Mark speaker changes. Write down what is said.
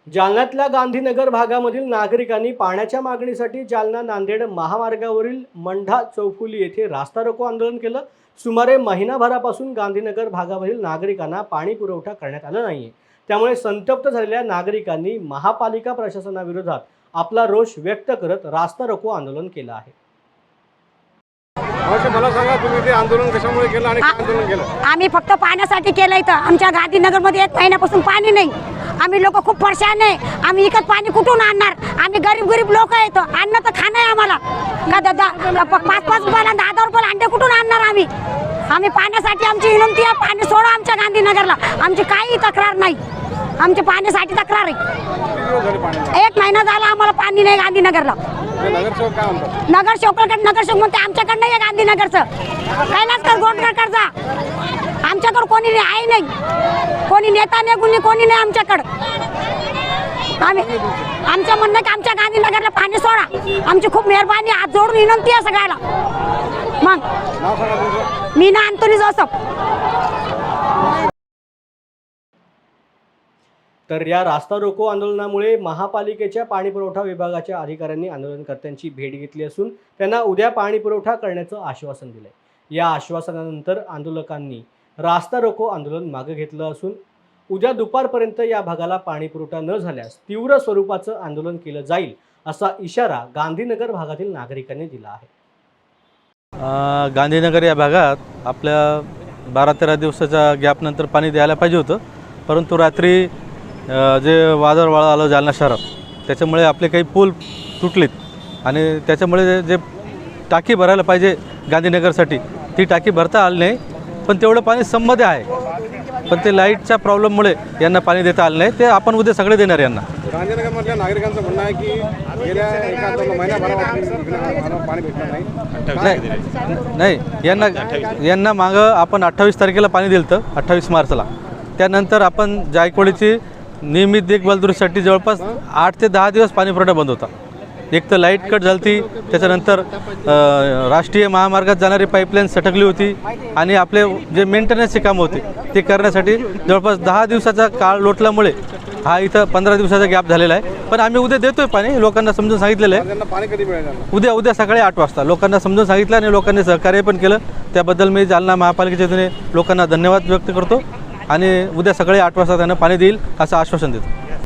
Speaker 1: जालन्यातल्या गांधीनगर भागामधील नागरिकांनी पाण्याच्या मागणीसाठी जालना नांदेड महामार्गावरील मंढा चौफुली येथे रास्ता रोको आंदोलन केलं। सुमारे महिनाभरापासून गांधीनगर भागामधील नागरिकांना पाणी पुरवठा करण्यात आला नाहीये। त्यामुळे संतप्त झालेल्या नागरिकांनी महापालिका प्रशासनाविरोधात आपला रोष व्यक्त करत रास्ता रोको आंदोलन केलं आहे।
Speaker 2: मला सांगा, तुम्ही ते आंदोलन कशामुळे केलं आणि काय आंदोलन केलं?
Speaker 3: आम्ही फक्त पाण्यासाठी केलं। इथं आमच्या गांधीनगरमध्ये 1 महिन्यापासून पाणी नाही। आम्ही लोक खूप परेशान आहे। आम्ही इकत पाणी कुठून आणणार? आम्ही गरीब लोक आहेत। अन्न तर खाणं आहे आम्हाला। का दादा 5-5 रुपयाला 10 रुपयाला अंडे कुठून आणणार आम्ही पाण्यासाठी आमची विनंती आहे, पाणी सोडा आमच्या गांधीनगरला। आमची काही तक्रार नाही, आमची पाण्यासाठी तक्रार आहे। 1 महिना झाला आम्हाला पाणी नाही गांधीनगरला।
Speaker 2: नगरसेवक काय म्हणतात?
Speaker 3: नगरसेवक म्हणते आमच्याकडे नाही आहे गांधीनगरचं, कैलासकर गोंडकरचा आमच्याकडे कोणी आहे नाही, कोणी नेता नाही, कोणी नाही आमच्याकडे। आमचं म्हणणं की आमच्या गांधीनगरला पाणी सोडा, आमची खूप मेहरबानी, हात जोडून विनंती आहे सगळ्याला। मग
Speaker 2: नाव सांगा तुमचं?
Speaker 3: मीना अंतोनी जोसफ।
Speaker 1: तर या रास्ता रोको आंदोलनामुळे महापालिकेच्या पाणीपुरवठा विभागाच्या अधिकाऱ्यांनी आंदोलनकर्त्यांची भेट घेतली असून त्यांना उद्या पाणीपुरवठा करण्याचं आश्वासन दिलंय। या आश्वासनानंतर आंदोलकांनी रास्ता रोको आंदोलन मागे घेतलं असून उद्या दुपारपर्यंत या भागाला पाणीपुरवठा न झाल्यास तीव्र स्वरूपाचं आंदोलन केलं जाईल असा इशारा गांधीनगर भागातील नागरिकांनी दिला आहे।
Speaker 4: गांधीनगर या भागात आपल्या 12-13 दिवसाच्या गॅपनंतर पाणी द्यायला पाहिजे होतं, परंतु रात्री जे वादळ आलं जालना शहरात, त्याच्यामुळे आपले काही पूल तुटलेत आणि त्याच्यामुळे जे टाकी भरायला पाहिजे गांधीनगरसाठी ती टाकी भरता आली नाही। पण तेवढं पाणी संमध्ये आहे, पण ते लाईटच्या प्रॉब्लेममुळे यांना पाणी देता आलं नाही। ते आपण उद्या सगळे देणार यांना।
Speaker 2: गांधीनगरमधल्या नागरिकांचं म्हणणं आहे की गेल्या महिन्याभरापासून पाणी भेटलं
Speaker 4: नाही। यांना मागं आपण 28 तारखेला पाणी दिलं होतं, 28 मार्चला। त्यानंतर आपण जायकवाडीची नियमित देखभाल दुरुस्तीसाठी जवळपास 8 ते 10 दिवस पाणी पुरवठा बंद होता। एक तर लाईट कट झाली, त्याच्यानंतर राष्ट्रीय महामार्गात जाणारी पाईपलाईन सटकली होती आणि आपले जे मेंटेनन्सचे काम होते ते करण्यासाठी जवळपास 10 दिवसाचा काळ लोटल्यामुळे हा इथं 15 दिवसाचा गॅप झालेला आहे। पण आम्ही उद्या देतोय पाणी, लोकांना समजून सांगितलेलं आहे।
Speaker 2: पाणी कधी मिळेल?
Speaker 4: उद्या सकाळी 8 वाजता लोकांना समजून सांगितलं आणि लोकांनी सहकार्य पण केलं। त्याबद्दल मी जालना महापालिकेच्या वतीने लोकांना धन्यवाद व्यक्त करतो आणि उद्या सकाळी 8 वाजता त्यांना पाणी देईल असं आश्वासन देतो।